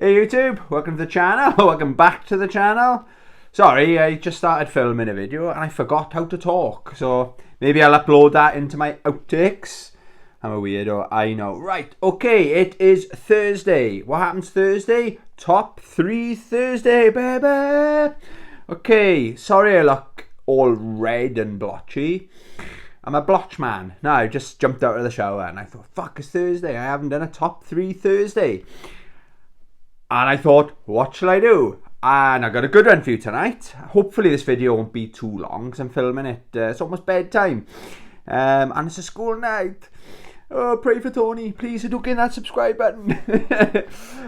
Hey YouTube, welcome to the channel, welcome back to the channel. Sorry, I just started filming a video and I forgot how to talk, so maybe I'll upload that into my outtakes. I'm a weirdo, I know. Right, okay, it is Thursday. What happens Thursday? Top 3 Thursday, baby! Okay, sorry I look all red and blotchy. I'm a blotch man. No, I just jumped out of the shower and I thought, fuck, it's Thursday. I haven't done a top 3 Thursday. And I thought, what shall I do? And I got a good one for you tonight. Hopefully this video won't be too long because I'm filming it. It's almost bedtime. And it's a school night. Oh, pray for Tony. Please do get that subscribe button.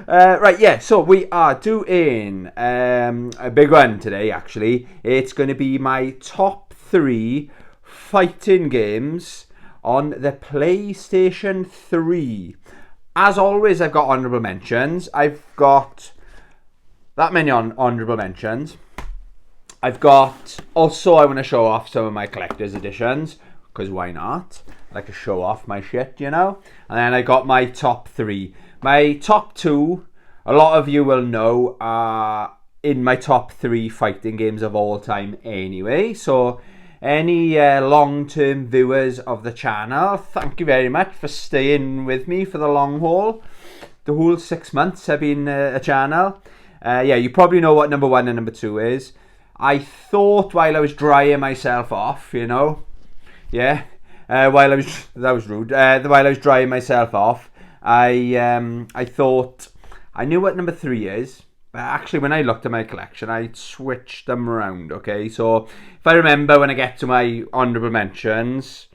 Right, yeah. So we are doing a big one today, actually. It's going to be my top 3 fighting games on the PlayStation 3. As always, I've got honourable mentions. I've got that many honourable mentions. I've got... Also, I want to show off some of my collector's editions. Because why not? I like to show off my shit, you know? And then I got my top 3. My top 2, a lot of you will know, are in my top 3 fighting games of all time anyway. So... any long-term viewers of the channel, thank you very much for staying with me for the long haul. The whole 6 months I've been a channel. Yeah, you probably know what number 1 and number 2 is. I thought while I was drying myself off, you know, yeah, while I was, that was rude, while I was drying myself off, I thought I knew what number 3 is. But actually, when I looked at my collection, I switched them around, okay? So, if I remember when I get to my honourable mentions,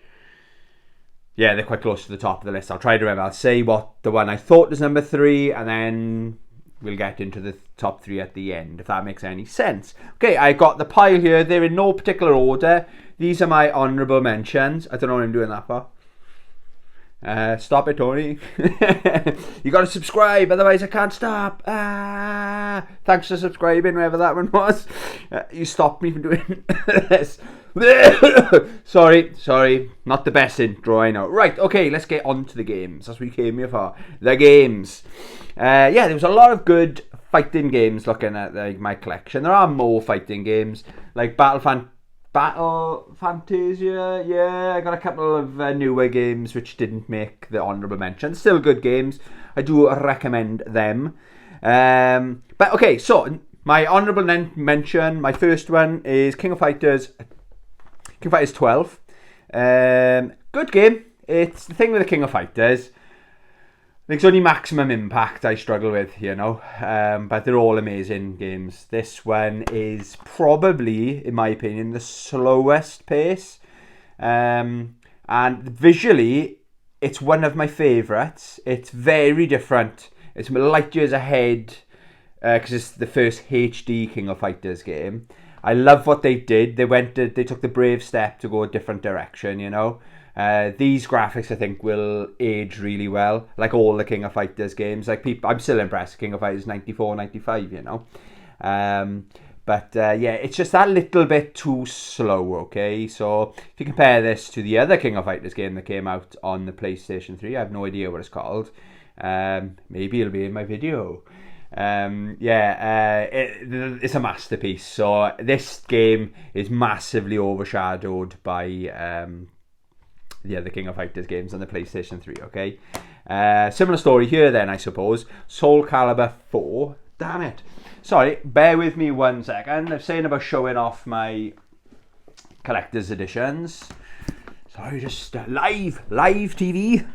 yeah, they're quite close to the top of the list. I'll try to remember. I'll say what the one I thought was number 3, and then we'll get into the top 3 at the end, if that makes any sense. Okay, I got the pile here. They're in no particular order. These are my honourable mentions. I don't know what I'm doing that for. Stop it, Tony. You gotta subscribe, otherwise I can't stop. Thanks for subscribing, whoever that one was. You stopped me from doing this. Sorry, not the best intro, I know. Right, okay, let's get on to the games. That's what we came here for. The games. Yeah, there was a lot of good fighting games looking at my collection. There are more fighting games, like Battle Fantasia, yeah, I got a couple of newer games which didn't make the honourable mention. Still good games. I do recommend them. But okay, so my honourable mention, my first one is King of Fighters 12. Good game. It's the thing with the King of Fighters. I think it's only Maximum Impact I struggle with, you know, but they're all amazing games. This one is probably, in my opinion, the slowest pace, and visually, it's one of my favourites. It's very different. It's light years ahead, because it's the first HD King of Fighters game. I love what they did. They took the brave step to go a different direction, you know. These graphics, I think, will age really well, like all the King of Fighters games. Like I'm still impressed with King of Fighters 94, 95, you know. Yeah, it's just that little bit too slow, okay? So if you compare this to the other King of Fighters game that came out on the PlayStation 3, I have no idea what it's called. Maybe it'll be in my video. It's a masterpiece. So this game is massively overshadowed by... the King of Fighters games on the PlayStation 3, okay? Similar story here then, I suppose. Soul Calibur 4. Damn it. Sorry, bear with me 1 second. I'm saying about showing off my collector's editions. Sorry, just live TV.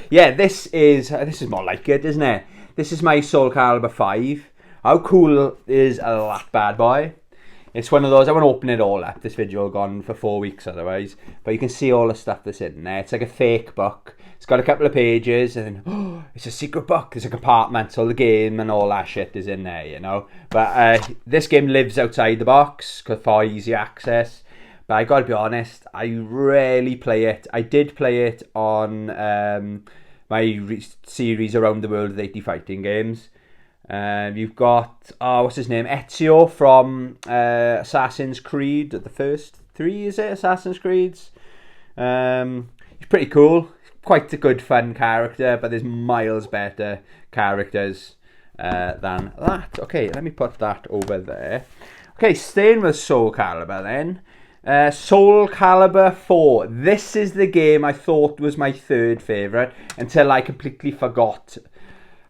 Yeah, this is more like it, isn't it? This is my Soul Calibur 5. How cool is that bad boy? It's one of those, I won't open it all up. This video will go on for 4 weeks otherwise. But you can see all the stuff that's in there. It's like a fake book. It's got a couple of pages and then, it's a secret book. There's a compartment, so the game and all that shit is in there, you know. But this game lives outside the box for easy access. But I gotta be honest, I rarely play it. I did play it on my series Around the World with 80 Fighting Games. You've got, what's his name? Ezio from Assassin's Creed, the first 3, is it? Assassin's Creeds. He's pretty cool. Quite a good fun character, but there's miles better characters than that. Okay, let me put that over there. Okay, staying with Soul Calibur then. Soul Calibur 4. This is the game I thought was my third favourite until I completely forgot.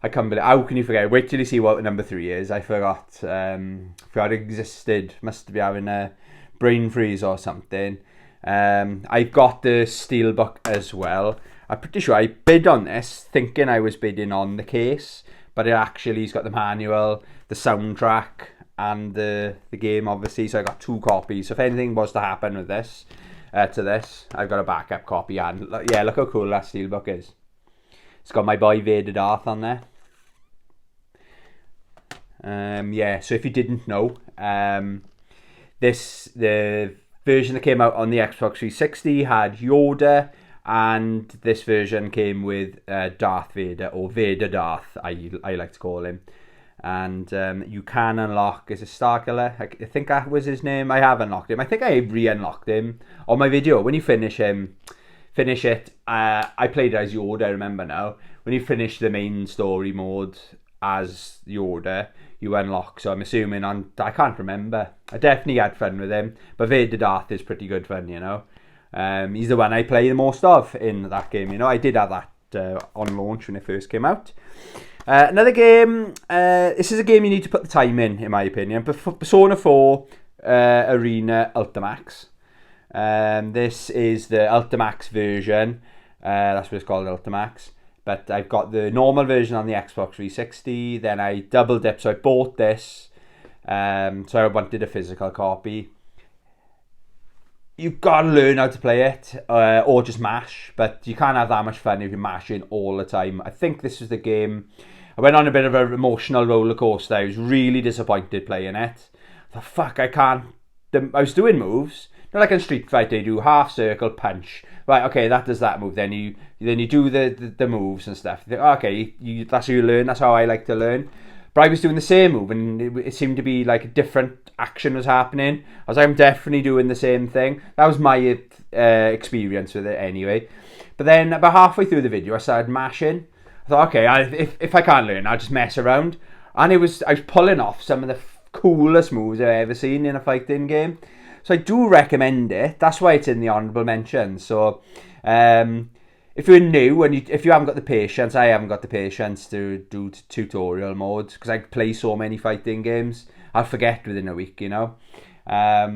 I can't believe, how can you forget? Wait till you see what number 3 is. I forgot. Forgot it existed. Must be having a brain freeze or something. I've got the steelbook as well. I'm pretty sure I bid on this thinking I was bidding on the case, but it actually's got the manual, the soundtrack, and the game obviously. So I got 2 copies. So if anything was to happen with this, I've got a backup copy. And yeah, look how cool that steelbook is. It's got my boy Vader Darth on there. Yeah, so if you didn't know, the version that came out on the Xbox 360 had Yoda, and this version came with Darth Vader, or Vader Darth, I like to call him. And you can unlock, is it Starkiller? I think that was his name. I have unlocked him. I think I re-unlocked him on my video. When you finish it, I played as Yoda, I remember now. When you finish the main story mode as Yoda, you unlock. So I'm assuming I can't remember. I definitely had fun with him. But Vader Darth is pretty good fun, you know. He's the one I play the most of in that game, you know. I did have that on launch when it first came out. Another game, this is a game you need to put the time in my opinion. Persona 4 Arena Ultimax. This is the Ultimax version. That's what it's called, Ultimax. But I've got the normal version on the Xbox 360. Then I double dipped, so I bought this. So I wanted a physical copy. You've got to learn how to play it, or just mash. But you can't have that much fun if you're mashing all the time. I think this is the game. I went on a bit of an emotional roller coaster. I was really disappointed playing it. I thought, fuck, I can't. I was doing moves. Not like in Street Fighter, you do half circle, punch. Right, okay, that does that move. Then you do the moves and stuff. You think, okay, that's how you learn. That's how I like to learn. But I was doing the same move, and it seemed to be like a different action was happening. I was like, I'm definitely doing the same thing. That was my experience with it anyway. But then about halfway through the video, I started mashing. I thought, okay, if I can't learn, I'll just mess around. And I was pulling off some of the coolest moves I've ever seen in a fighting game. So I do recommend it. That's why it's in the honourable mention. So if you're new and if you haven't got the patience, I haven't got the patience to do tutorial modes because I play so many fighting games. I'll forget within a week, you know. Yeah,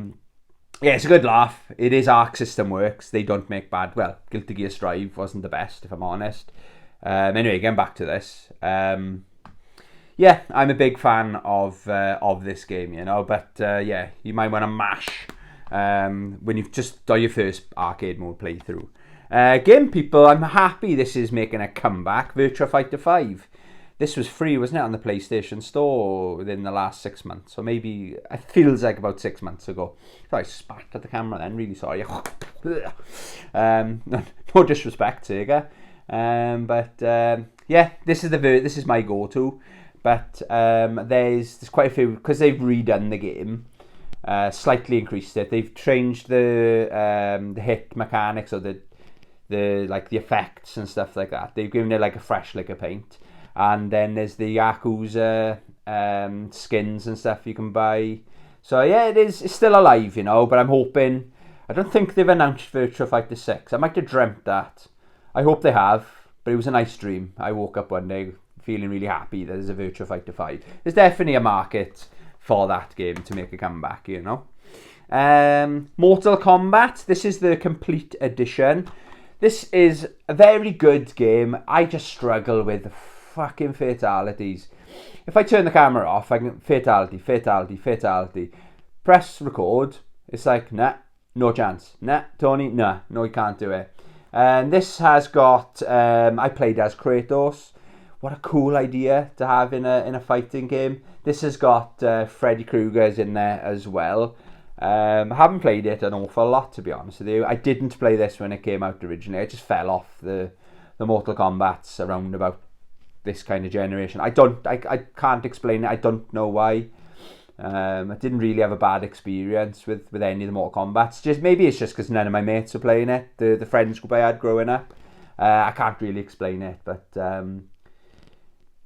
it's a good laugh. It is Arc System Works. They don't make bad. Well, Guilty Gear Strive wasn't the best, if I'm honest. Anyway, getting back to this. Yeah, I'm a big fan of this game, you know. But yeah, you might want to mash when you've just done your first arcade mode playthrough. Game people, I'm happy this is making a comeback. Virtua Fighter 5. This was free, wasn't it, on the PlayStation Store within the last 6 months. Or maybe, it feels like about 6 months ago. So I spat at the camera then, really sorry. No disrespect, Sega. Yeah, this is my go-to. But there's quite a few, because they've redone the game. Slightly increased it. They've changed the hit mechanics or the effects and stuff like that. They've given it like a fresh lick of paint. And then there's the Yakuza skins and stuff you can buy. So yeah, it's still alive, you know, but I'm hoping, I don't think they've announced Virtua Fighter 6. I might have dreamt that. I hope they have, but it was a nice dream. I woke up one day feeling really happy that there's a Virtua Fighter 5. There's definitely a market for that game to make a comeback, you know. Mortal Kombat, this is the complete edition. This is a very good game. I just struggle with the fucking fatalities. If I turn the camera off, I can fatality. Press record. It's like, nah, no chance. Nah, Tony, nah, no, you can't do it. And this has got, I played as Kratos. What a cool idea to have in a fighting game. This has got Freddy Krueger's in there as well. I haven't played it an awful lot, to be honest with you. I didn't play this when it came out originally. I just fell off the Mortal Kombats around about this kind of generation. I can't explain it. I don't know why. I didn't really have a bad experience with any of the Mortal Kombats. Maybe it's just because none of my mates were playing it. The friends group I had growing up. I can't really explain it, but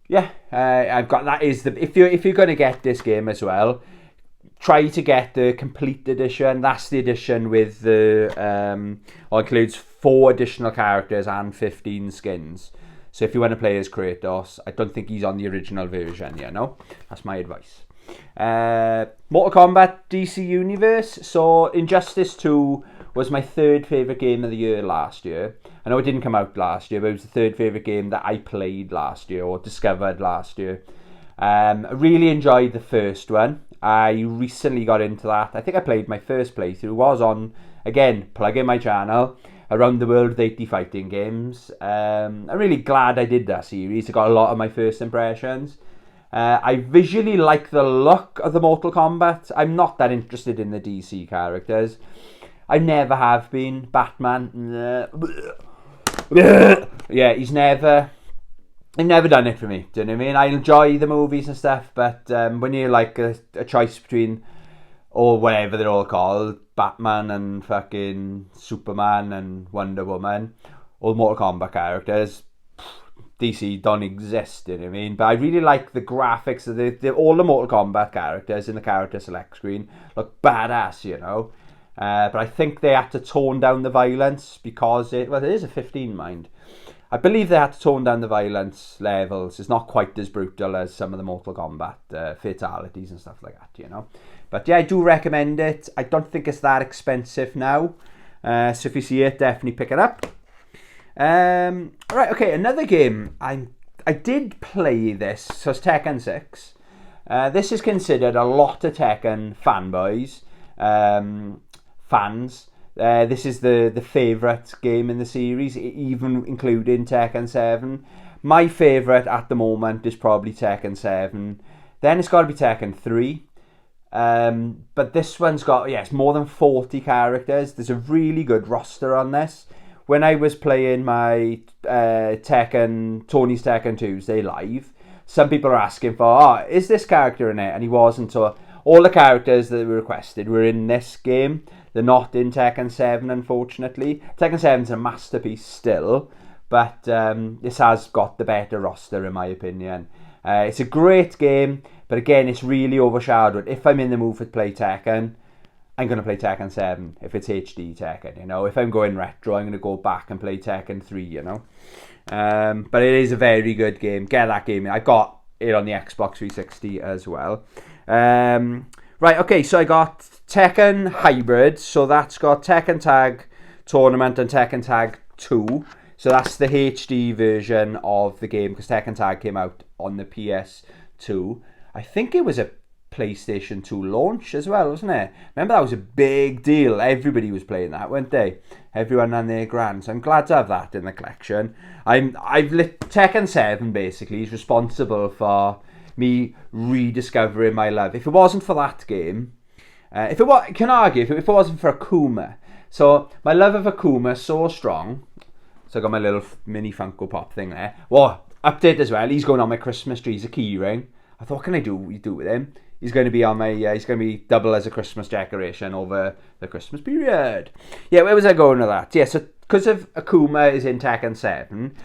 yeah, I've got that. Is the if you're going to get this game as well, try to get the complete edition. That's the edition with the includes 4 additional characters and 15 skins. So if you want to play as Kratos, I don't think he's on the original version. Yeah, no, that's my advice. Mortal Kombat DC Universe. So Injustice 2 was my 3rd favourite game of the year last year. I know it didn't come out last year, but it was the 3rd favourite game that I played last year or discovered last year. I really enjoyed the first one. I recently got into that. I think I played my first playthrough. Was on, again, plug in my channel, Around the World with 80 Fighting Games. I'm really glad I did that series. I got a lot of my first impressions. I visually like the look of the Mortal Kombat. I'm not that interested in the DC characters. I never have been. Batman. Yeah, I've never done it for me. Do you know what I mean? I enjoy the movies and stuff, but when you're like a choice between, or whatever they're all called, Batman and fucking Superman and Wonder Woman, all Mortal Kombat characters, DC don't exist, you know what I mean? But I really like the graphics of all the Mortal Kombat characters in the character select screen. Look badass, you know? But I think they had to tone down the violence because it is a 15, mind. I believe they had to tone down the violence levels. It's not quite as brutal as some of the Mortal Kombat fatalities and stuff like that, you know? But yeah, I do recommend it. I don't think it's that expensive now. So if you see it, definitely pick it up. Right, okay, another game. I did play this, so it's Tekken 6. This is considered a lot of Tekken fanboys, fans. This is the favourite game in the series, even including Tekken 7. My favourite at the moment is probably Tekken 7. Then it's got to be Tekken 3. But this one's got, it's more than 40 characters. There's a really good roster on this. When I was playing my Tony's Tekken Tuesday live, some people are asking for, is this character in it? And he wasn't. So all the characters that were requested were in this game. They're not in Tekken 7, unfortunately. Tekken 7's a masterpiece still, but this has got the better roster, in my opinion. It's a great game, but again, it's really overshadowed. If I'm in the mood to play Tekken, I'm going to play Tekken 7 if it's HD Tekken, you know. If I'm going retro, I'm going to go back and play Tekken 3, you know. But it is a very good game. Get that game. I got it on the Xbox 360 as well. Right, okay, so I got Tekken Hybrid. So that's got Tekken Tag Tournament and Tekken Tag 2. So that's the HD version of the game because Tekken Tag came out on the PS2. I think it was a PlayStation 2 launch as well, wasn't it? Remember, that was a big deal. Everybody was playing that, weren't they? Everyone and their grand. So I'm glad to have that in the collection. Tekken 7 basically is responsible for me rediscovering my love. If it wasn't for that game, if it wasn't for Akuma. So my love of Akuma is so strong. So I got my little mini Funko Pop thing there. Well, update as well. He's going on my Christmas tree. He's a key ring. I thought, what can I do with him? He's going to be on my. He's going to be double as a Christmas decoration over the Christmas period. Yeah, where was I going with that? Yeah, so because of Akuma is in Tekken 7,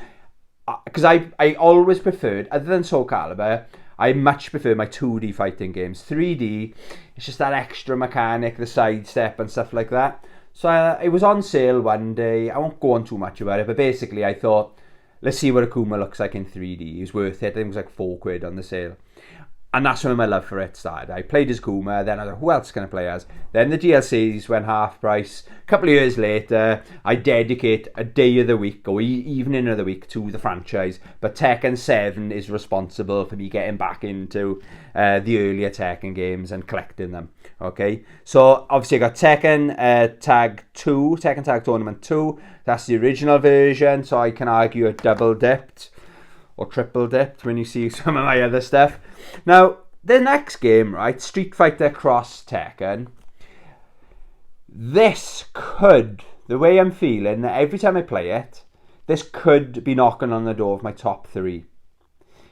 because I always preferred, other than Soul Calibur, I much prefer my 2D fighting games. 3D, it's just that extra mechanic, the sidestep and stuff like that. So it was on sale one day. I won't go on too much about it, but basically I thought, let's see what Akuma looks like in 3D. It was worth it. I think it was like £4 on the sale. And that's when my love for it started. I played as Akuma, then I thought, who else can I play as? Then the DLCs went half price. A couple of years later, I dedicate a day of the week or evening of the week to the franchise. But Tekken 7 is responsible for me getting back into the earlier Tekken games and collecting them. Okay, so obviously I got Tekken Tag 2, Tekken Tag Tournament 2. That's the original version, so I can argue it double dipped or triple dipped when you see some of my other stuff. Now, the next game, right, Street Fighter Cross Tekken, this could, the way I'm feeling, every time I play it, this could be knocking on the door of my top 3.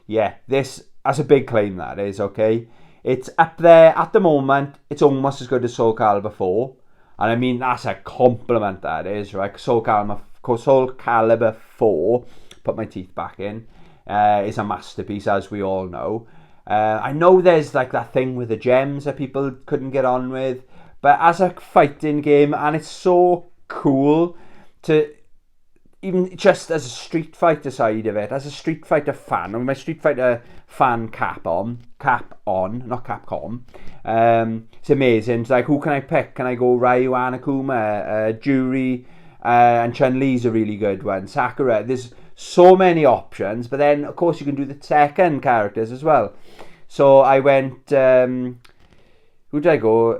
Yeah, that's a big claim, that is, okay? It's up there at the moment. It's almost as good as Soul Calibur 4. And I mean, that's a compliment, that is, right? Soul Calibur 4, put my teeth back in. is a masterpiece, as we all know. I know there's like that thing with the gems that people couldn't get on with, but as a fighting game, and it's so cool to, even just as a Street Fighter side of it, as a Street Fighter fan, with my Street Fighter fan cap on, not Capcom. It's amazing. It's like, who can I pick? Can I go Ryu, Anakuma, Juri, and Chun-Li's a really good one. Sakura. There's so many options, but then of course you can do the Tekken characters as well. So I went. Who did I go?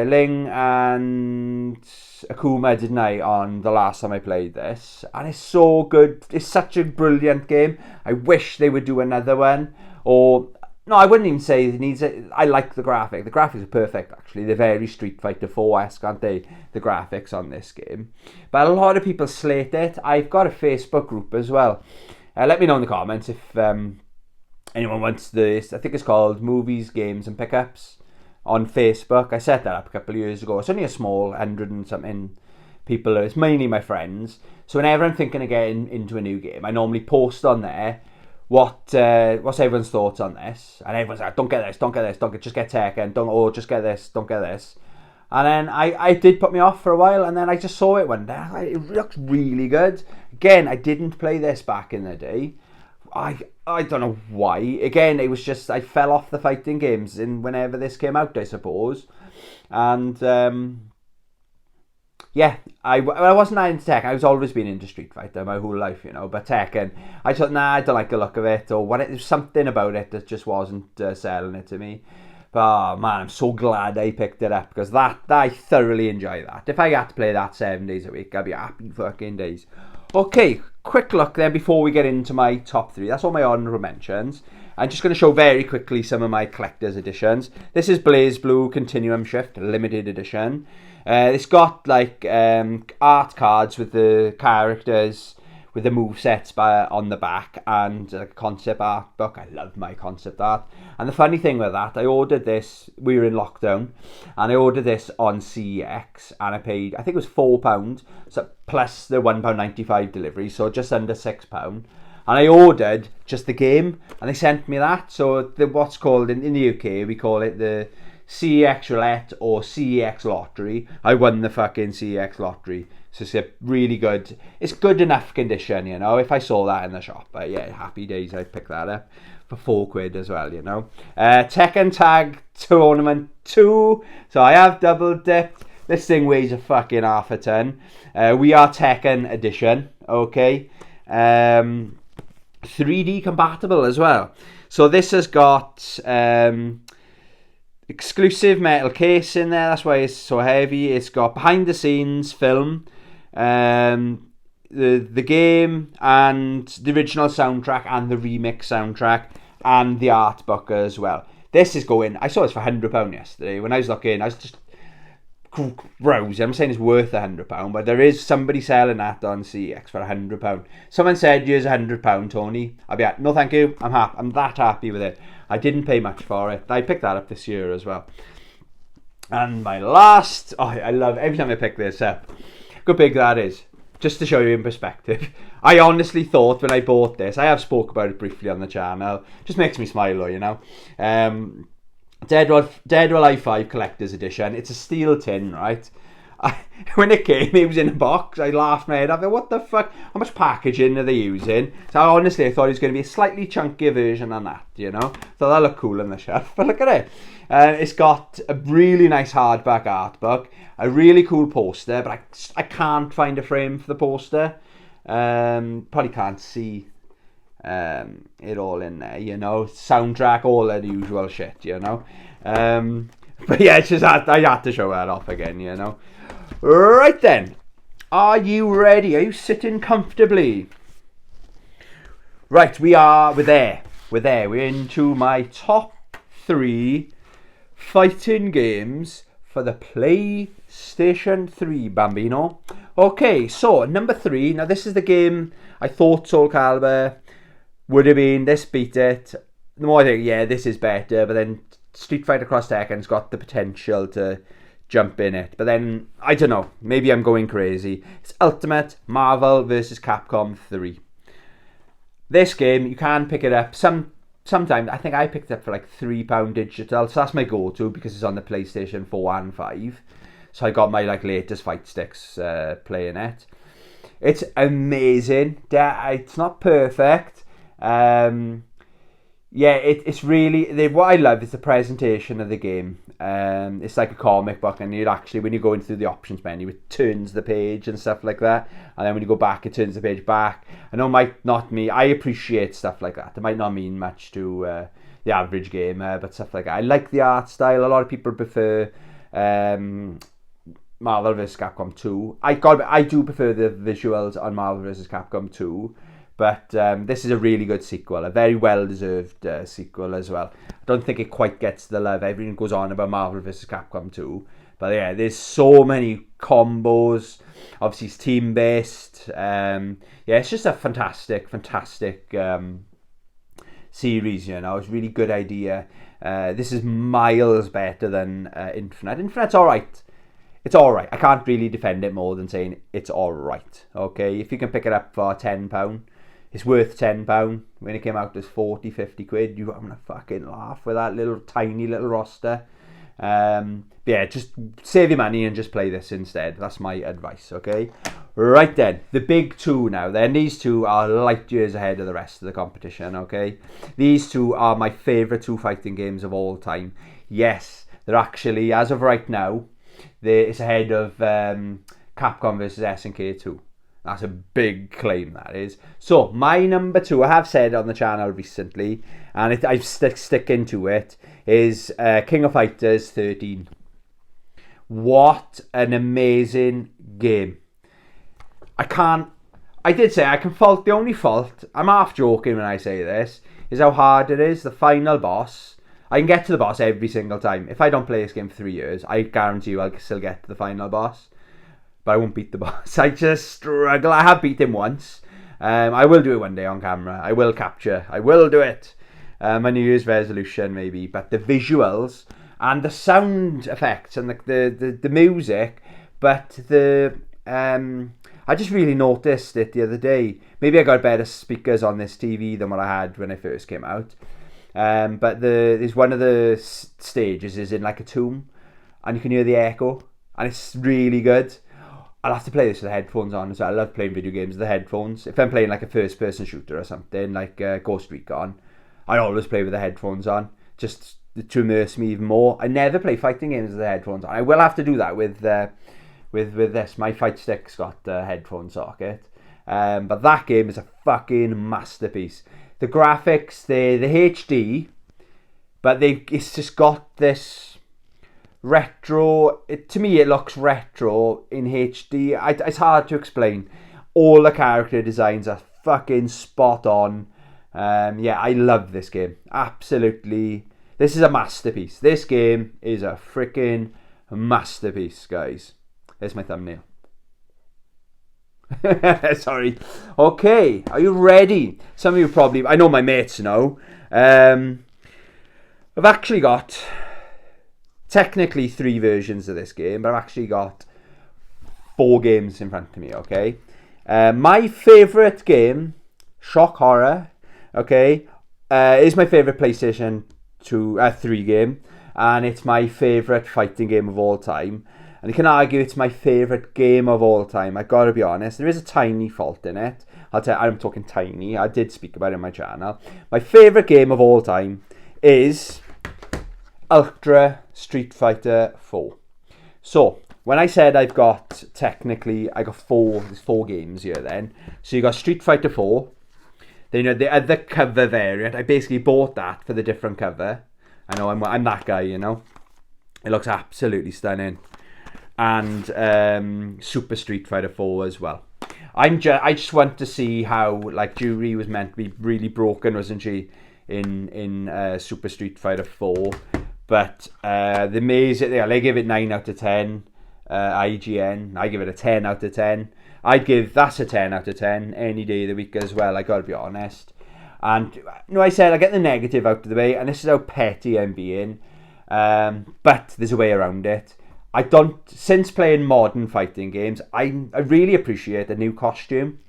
Ling and Akuma, didn't I, on the last time I played this. And it's so good. It's such a brilliant game. I wish they would do another one. Or, no, I wouldn't even say it needs it. I like the graphic. The graphics are perfect, actually. They're very Street Fighter 4-esque, aren't they? The graphics on this game. But a lot of people slate it. I've got a Facebook group as well. Let me know in the comments if anyone wants this. I think it's called Movies, Games and Pickups. On Facebook. I set that up a couple of years ago. It's only a small 100 and something people. It's mainly my friends. So whenever I'm thinking of getting into a new game, I normally post on there what's everyone's thoughts on this. And everyone's like, don't get this, don't get this, just get Tekken, just get this, don't get this. And then I did put me off for a while, and then I just saw it one day. It looks really good. Again, I didn't play this back in the day. I don't know why. Again, it was just, I fell off the fighting games whenever this came out, I suppose. And yeah, I wasn't into Tekken. I was always been into Street Fighter my whole life, but Tekken, I thought, nah, I don't like the look of it, or there's something about it that just wasn't selling it to me. But oh man, I'm so glad I picked it up, because I thoroughly enjoy that. If I had to play that 7 days a week, I'd be happy fucking days. Okay, quick look then before we get into my top 3. That's all my honourable mentions. I'm just going to show very quickly some of my collector's editions. This is Blaze Blue Continuum Shift Limited Edition. It's got like art cards with the characters, with the movesets on the back, and a concept art book. I love my concept art. And the funny thing with that, I ordered this, we were in lockdown, and I ordered this on CEX, and I paid, I think it was £4, so plus the £1.95 delivery, so just under £6. And I ordered just the game, and they sent me that. So what's called, in the UK, we call it the CEX Roulette or CEX Lottery. I won the fucking CEX Lottery. So it's a really good, it's good enough condition, if I saw that in the shop. But yeah, happy days, I'd pick that up for £4 as well, Tekken Tag Tournament 2. So I have double dipped. This thing weighs a fucking half a ton. We are Tekken Edition, okay? 3D compatible as well. So this has got exclusive metal case in there. That's why it's so heavy. It's got behind the scenes film, the game and the original soundtrack and the remix soundtrack and the art book as well. This is going, I saw this for £100 yesterday. When I was looking, I was just browsing. I'm saying it's worth £100, but there is somebody selling that on CX for £100. Someone said, here's £100, Tony. I'll be like, no thank you, I'm happy. I'm that happy with it. I didn't pay much for it. I picked that up this year as well. And my last, I love every time I pick this up. How big that is, just to show you in perspective. I honestly thought when I bought this, I have spoke about it briefly on the channel, just makes me smile though, Dead or Alive 5 Collector's Edition. It's a steel tin, right? When it came, it was in a box. I laughed my head off. What the fuck? How much packaging are they using? So honestly, I thought it was going to be a slightly chunkier version than that, So that looked cool on the shelf. But look at it. It's got a really nice hardback art book, a really cool poster, but I can't find a frame for the poster. Probably can't see it all in there, soundtrack, all that usual shit, but yeah, it's just I had to show that off again, Right then, are you ready? Are you sitting comfortably? Right, we're there. We're into my top 3 fighting games for the PlayStation 3, Bambino. Okay, so number 3. Now this is the game I thought Soul Calibur would have been. This beat it. The more I think, yeah, this is better. But then Street Fighter Cross Tekken's got the potential to jump in it. But then, I don't know. Maybe I'm going crazy. It's Ultimate Marvel vs. Capcom 3. this game, you can pick it up. Sometimes, I think I picked it up for like £3 digital, so that's my go-to because it's on the PlayStation 4 and 5. So I got my like latest fight sticks playing it. It's amazing. It's not perfect. Yeah, it's really... What I love is the presentation of the game. It's like a comic book, and you'd actually, when you're going through the options menu, it turns the page and stuff like that. And then when you go back, it turns the page back. I know it might not mean... I appreciate stuff like that. It might not mean much to the average gamer, but stuff like that. I like the art style. A lot of people prefer Marvel vs. Capcom 2. I do prefer the visuals on Marvel vs. Capcom 2. But this is a really good sequel, a very well-deserved sequel as well. I don't think it quite gets the love everything goes on about Marvel vs. Capcom 2. But yeah, there's so many combos. Obviously, it's team-based. Yeah, it's just a fantastic series, you know. It's a really good idea. This is miles better than Infinite. Infinite's alright. It's alright. I can't really defend it more than saying it's alright. Okay, if you can pick it up for £10, it's worth £10. When it came out, it was 40, 50 quid. You're having a fucking laugh with that little tiny little roster. Yeah, just save your money and just play this instead. That's my advice, okay? Right then, the big two now. Then these two are light years ahead of the rest of the competition, okay? These two are my favourite two fighting games of all time. Yes, they're actually, as of right now, it's ahead of Capcom vs. SNK 2. That's a big claim, that is. So, my number two, I have said on the channel recently, and I'm sticking to it, is King of Fighters 13. What an amazing game. I did say I can fault, the only fault, I'm half joking when I say this, is how hard it is. The final boss, I can get to the boss every single time. If I don't play this game for 3 years, I guarantee you I'll still get to the final boss. But I won't beat the boss. I just struggle. I have beat him once. I will do it one day on camera. I will capture. I will do it. My New Year's resolution, maybe. But the visuals and the sound effects and the music. But I just really noticed it the other day. Maybe I got better speakers on this TV than what I had when I first came out. But there's one of the stages is in like a tomb. And you can hear the echo. And it's really good. I'll have to play this with the headphones on as well. I love playing video games with the headphones. If I'm playing like a first-person shooter or something, like Ghost Recon, I always play with the headphones on, just to immerse me even more. I never play fighting games with the headphones on. I will have to do that with this. My fight stick's got a headphone socket. But that game is a fucking masterpiece. The graphics, the HD, but it's just got this retro, to me it looks retro in HD. It's hard to explain. All the character designs are fucking spot on. Yeah, I love this game. Absolutely. This is a masterpiece. This game is a freaking masterpiece, guys. There's my thumbnail. Sorry. Okay, are you ready? Some of you probably, I know my mates know. I've actually got technically 3 versions of this game, but I've actually got 4 games in front of me, okay? My favourite game, shock horror, okay, is my favourite PlayStation 3 game, and it's my favourite fighting game of all time. And you can argue it's my favourite game of all time. I gotta be honest, there is a tiny fault in it. I'm talking tiny, I did speak about it on my channel. My favourite game of all time is Ultra Street Fighter 4. So, when I said I got 4, there's 4 games here then. So you got Street Fighter 4. Then you know the other cover variant. I basically bought that for the different cover. I know I'm that guy, you know. It looks absolutely stunning. And Super Street Fighter 4 as well. I just want to see how, like, Juri was meant to be really broken, wasn't she, in Super Street Fighter 4. But the maze, they give it 9 out of 10. IGN, I give it a 10 out of 10. That's a 10 out of 10 any day of the week as well, I gotta be honest. And I said I get the negative out of the way, and this is how petty I'm being. But there's a way around it. Since playing modern fighting games, I really appreciate the new costume.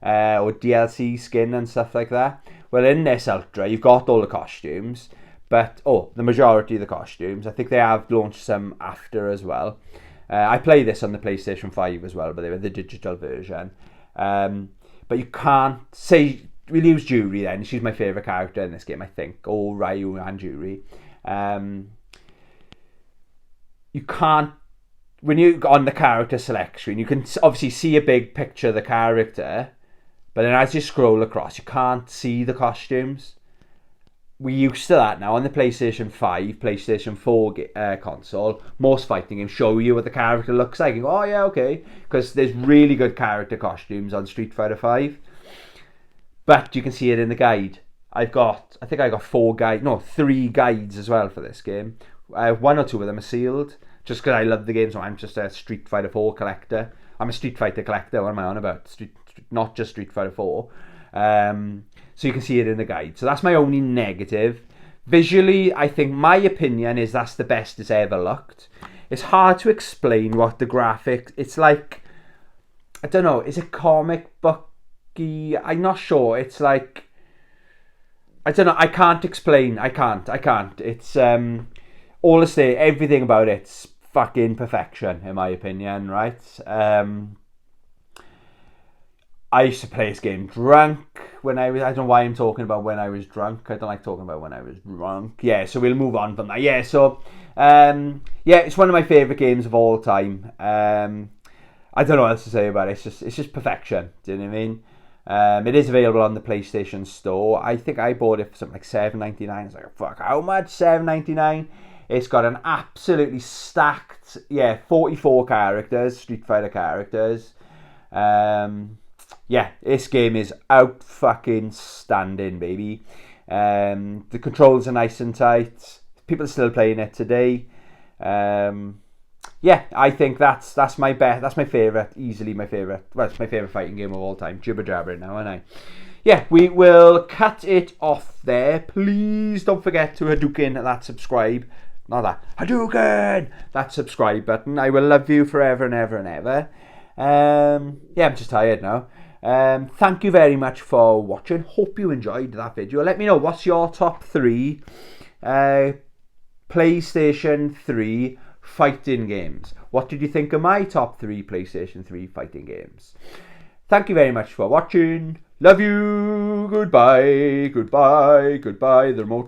or DLC skin and stuff like that. Well, in this Ultra, you've got all the costumes, but the majority of the costumes. I think they have launched some after as well. I play this on the PlayStation 5 as well, but they were the digital version. But you can't say, we'll use Juri then. She's my favourite character in this game, I think. Or Ryu and Juri. You can't, when you on the character select screen, you can obviously see a big picture of the character, but then as you scroll across, you can't see the costumes. We're used to that now on the PlayStation 5, PlayStation 4 console. Most fighting games show you what the character looks like. You go, oh yeah, okay. Because there's really good character costumes on Street Fighter 5. But you can see it in the guide. I think I got 3 guides as well for this game. 1 or 2 of them are sealed. Just because I love the game, so I'm just a Street Fighter 4 collector. I'm a Street Fighter collector, what am I on about? Not just Street Fighter 4. So you can see it in the guide. So that's my only negative. Visually, I think my opinion is that's the best it's ever looked. It's hard to explain what the graphics... It's like... I don't know, is it comic booky? I'm not sure. It's like... I don't know, I can't explain. I can't. It's... all to say, everything about it's fucking perfection, in my opinion, right? I used to play this game drunk when I don't know why I'm talking about when I was drunk. I don't like talking about when I was drunk. Yeah, so we'll move on from that. Yeah, so, it's one of my favourite games of all time. I don't know what else to say about it. It's just perfection. Do you know what I mean? It is available on the PlayStation Store. I think I bought it for something like $7.99. It's like, fuck, how much? $7.99? It's got an absolutely stacked, 44 characters, Street Fighter characters. This game is out fucking standing, baby. The controls are nice and tight. People are still playing it today. I think that's my best. That's my favourite, easily my favourite. Well, it's my favourite fighting game of all time. Jibber jabbering now, aren't I? Yeah, we will cut it off there. Please don't forget to Hadouken that subscribe. Not that. Hadouken! That subscribe button. I will love you forever and ever and ever. I'm just tired now. Thank you very much for watching. Hope you enjoyed that video. Let me know, what's your top 3 PlayStation 3 fighting games? What did you think of my top 3 PlayStation 3 fighting games? Thank you very much for watching. Love you. Goodbye. The remote